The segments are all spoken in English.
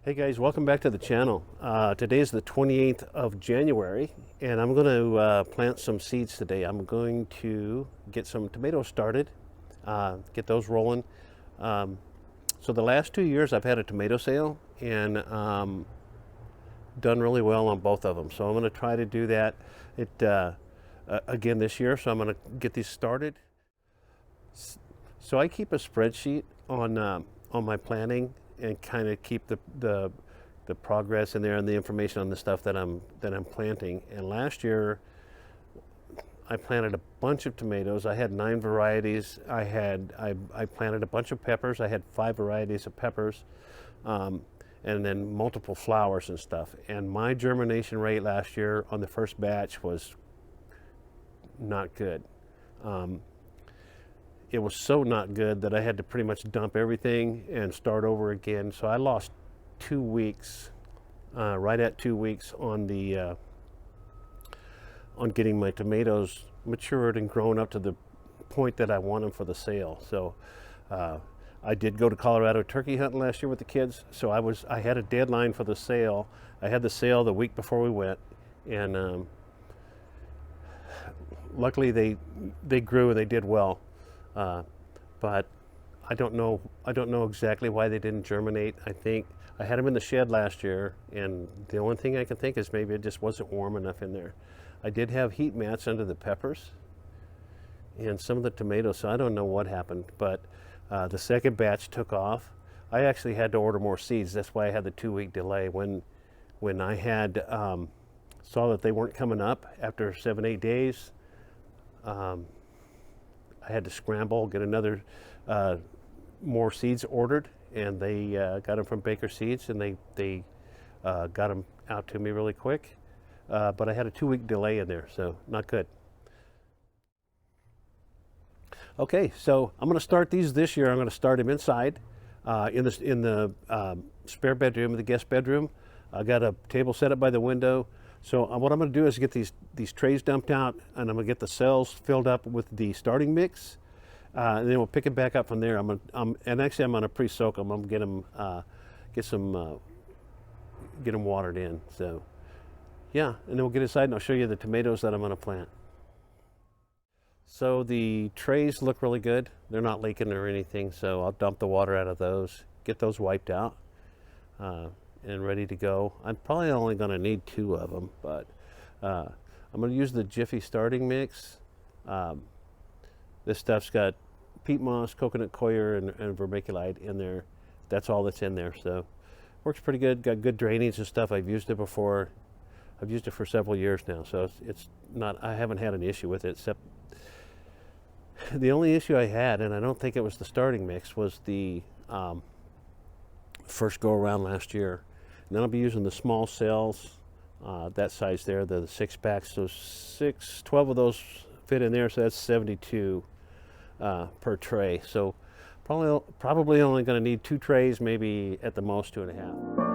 Hey guys, welcome back to the channel. Today is the 28th of January and I'm going to plant some seeds today. I'm going to get some tomatoes started, get those rolling. So the last 2 years I've had a tomato sale and done really well on both of them. So I'm going to try to do that again this year. So I'm going to get these started. So I keep a spreadsheet on my planting and kind of keep the progress in there and the information on the stuff that I'm planting. And last year I planted a bunch of tomatoes. I had 9 varieties. I planted a bunch of peppers. I had 5 varieties of peppers, and then multiple flowers and stuff. And my germination rate last year on the first batch was not good. It was so not good that I had to pretty much dump everything and start over again. So I lost 2 weeks, right at 2 weeks on the on getting my tomatoes matured and grown up to the point that I want them for the sale. So I did go to Colorado turkey hunting last year with the kids. So I had a deadline for the sale. I had the sale the week before we went, and luckily they grew and they did well. But I don't know exactly why they didn't germinate. I think I had them in the shed last year, and the only thing I can think is maybe it just wasn't warm enough in there. I did have heat mats under the peppers and some of the tomatoes, so I don't know what happened, but the second batch took off. I actually had to order more seeds. That's why I had the 2-week delay. When I had saw that they weren't coming up after 7-8 days, I had to scramble, get another more seeds ordered, and they got them from Baker Seeds, and they got them out to me really quick. But I had a 2-week delay in there, so not good. Okay, so I'm going to start these this year. I'm going to start them inside in the spare bedroom, the guest bedroom. I got a table set up by the window. So what I'm going to do is get these trays dumped out, and I'm going to get the cells filled up with the starting mix, and then we'll pick it back up from there. I'm going to pre-soak them. I'm going to get them watered in. So yeah, and then we'll get inside and I'll show you the tomatoes that I'm going to plant. So the trays look really good. They're not leaking or anything. So I'll dump the water out of those, get those wiped out, and ready to go. I'm probably only going to need 2 of them, but I'm going to use the Jiffy starting mix. This stuff's got peat moss, coconut coir, and vermiculite in there. That's all that's in there, so works pretty good. Got good drainage and stuff. I've used it before. I've used it for several years now, so it's not. I haven't had an issue with it, except the only issue I had, and I don't think it was the starting mix, was the first go around last year. And then I'll be using the small cells, that size there, the 6-packs. So 12 of those fit in there, so that's 72 per tray. So probably only going to need 2 trays, maybe at the most 2.5.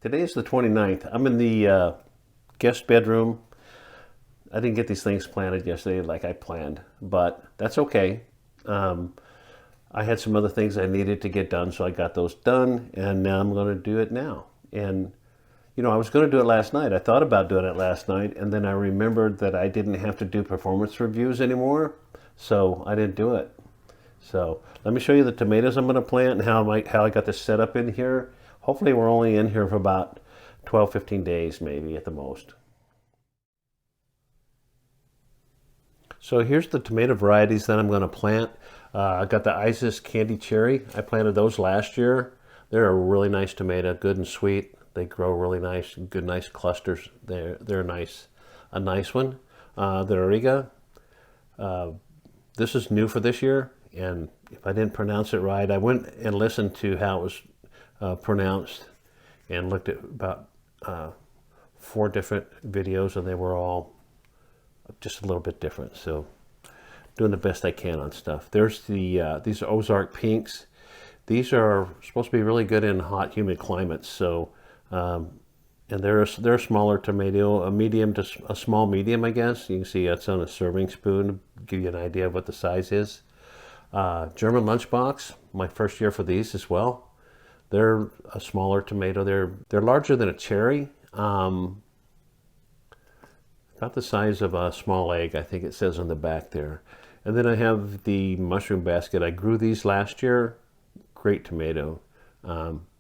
Today is the 29th. I'm in the guest bedroom. I didn't get these things planted yesterday like I planned, but that's okay. I had some other things I needed to get done, so I got those done, and now I'm going to do it now. And you know, I was going to do it last night. I thought about doing it last night, and then I remembered that I didn't have to do performance reviews anymore, so I didn't do it. So let me show you the tomatoes I'm going to plant and how I got this set up in here. Hopefully we're only in here for about 12, 15 days maybe at the most. So here's the tomato varieties that I'm going to plant. I got the Isis Candy Cherry. I planted those last year. They're a really nice tomato, good and sweet. They grow really nice, good, nice clusters. They're nice, a nice one. The Auriga. This is new for this year, and if I didn't pronounce it right, I went and listened to how it was pronounced and looked at about 4 different videos, and they were all just a little bit different. So doing the best I can on stuff. There's the these are Ozark Pinks. These are supposed to be really good in hot, humid climates. So and they're a smaller tomato, a medium to a small medium, I guess. You can see that's on a serving spoon to give you an idea of what the size is. German Lunchbox, my first year for these as well. They're a smaller tomato. They're larger than a cherry. About the size of a small egg, I think it says on the back there. And then I have the Mushroom Basket. I grew these last year. Great tomato.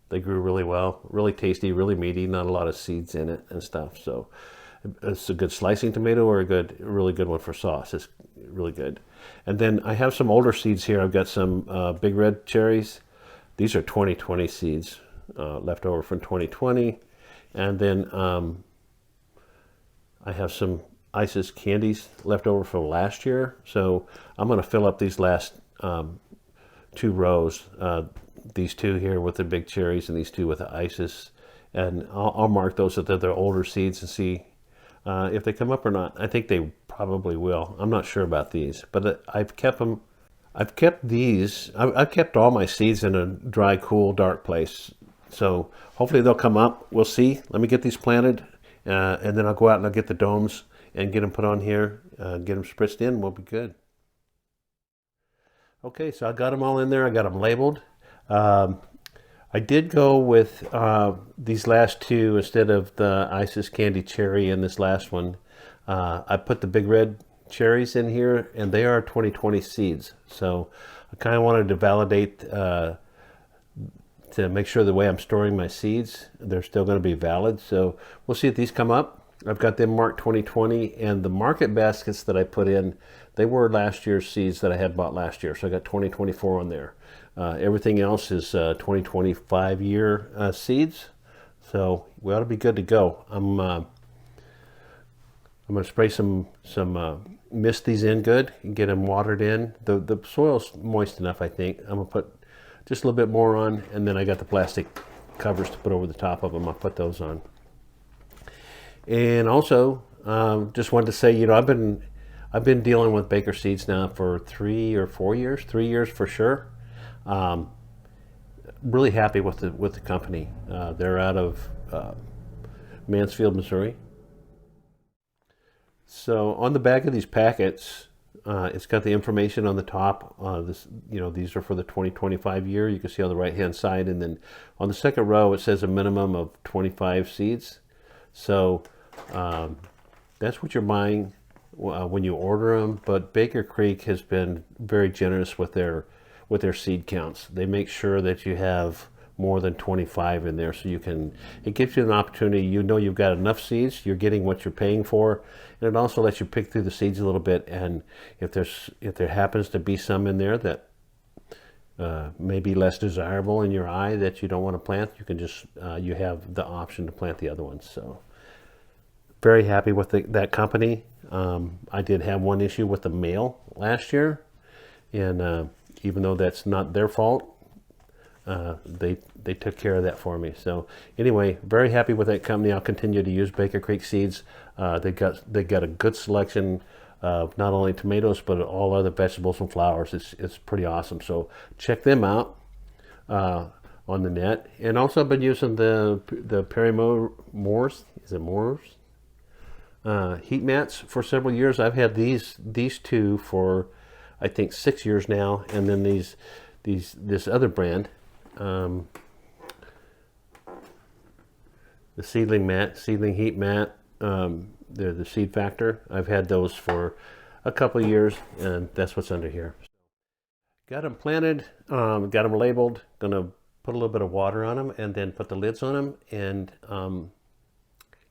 They grew really well, really tasty, really meaty, not a lot of seeds in it and stuff. So it's a good slicing tomato or a really good one for sauce. It's really good. And then I have some older seeds here. I've got some big red cherries. These are 2020 seeds left over from 2020. And then I have some Isis candies left over from last year. So I'm going to fill up these last 2 rows. These 2 here with the big cherries and these 2 with the Isis. And I'll mark those that they're older seeds and see if they come up or not. I think they probably will. I'm not sure about these, but I've kept them. I've kept these. I've kept all my seeds in a dry, cool, dark place. So hopefully they'll come up. We'll see. Let me get these planted, and then I'll go out and I'll get the domes and get them put on here, get them spritzed in. We'll be good. Okay, so I got them all in there. I got them labeled. I did go with these last 2 instead of the Isis Candy Cherry in this last one. I put the big red cherries in here, and they are 2020 seeds. So I kind of wanted to validate to make sure the way I'm storing my seeds, they're still going to be valid. So we'll see if these come up. I've got them marked 2020, and the market baskets that I put in, they were last year's seeds that I had bought last year. So I got 2024 on there. Everything else is 2025 year seeds. So we ought to be good to go. I'm going to spray some mist these in good and get them watered in. The soil's moist enough, I think. I'm going to put just a little bit more on, and then I got the plastic covers to put over the top of them. I'll put those on. And also, just wanted to say, you know, I've been dealing with Baker Seeds now for 3 or 4 years, 3 years for sure. Really happy with the company. They're out of Mansfield, Missouri. So on the back of these packets, it's got the information on the top. These are for the 2025 year. You can see on the right-hand side, and then on the second row it says a minimum of 25 seeds. So that's what you're buying when you order them. But Baker Creek has been very generous with their seed counts. They make sure that you have more than 25 in there, so it gives you an opportunity. You know you've got enough seeds, you're getting what you're paying for, and it also lets you pick through the seeds a little bit. And if there happens to be some in there that may be less desirable in your eye that you don't want to plant, you can just you have the option to plant the other ones. So very happy with that company. I did have one issue with the mail last year, and even though that's not their fault, they took care of that for me. So anyway, very happy with that company. I'll continue to use Baker Creek seeds. They got a good selection of not only tomatoes but all other vegetables and flowers. It's pretty awesome. So check them out on the net. And also I've been using the Perry Moore's, is it Moore's? Heat mats for several years. I've had these 2 for I think 6 years now, and then this other brand, the seedling heat mat, they're the Seed Factor. I've had those for a couple of years, and that's what's under here. Got them planted, got them labeled. Gonna put a little bit of water on them and then put the lids on them. And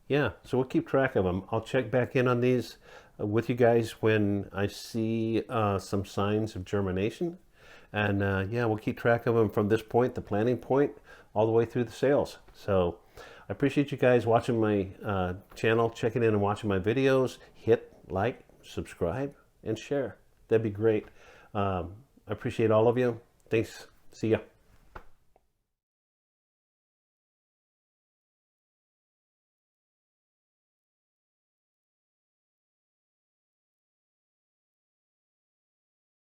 yeah, so we'll keep track of them. I'll check back in on these with you guys when I see some signs of germination. And yeah, we'll keep track of them from this point, the planting point, all the way through the sales. So I appreciate you guys watching my channel, checking in and watching my videos. Hit like, subscribe, and share. That'd be great. I appreciate all of you. Thanks. See ya.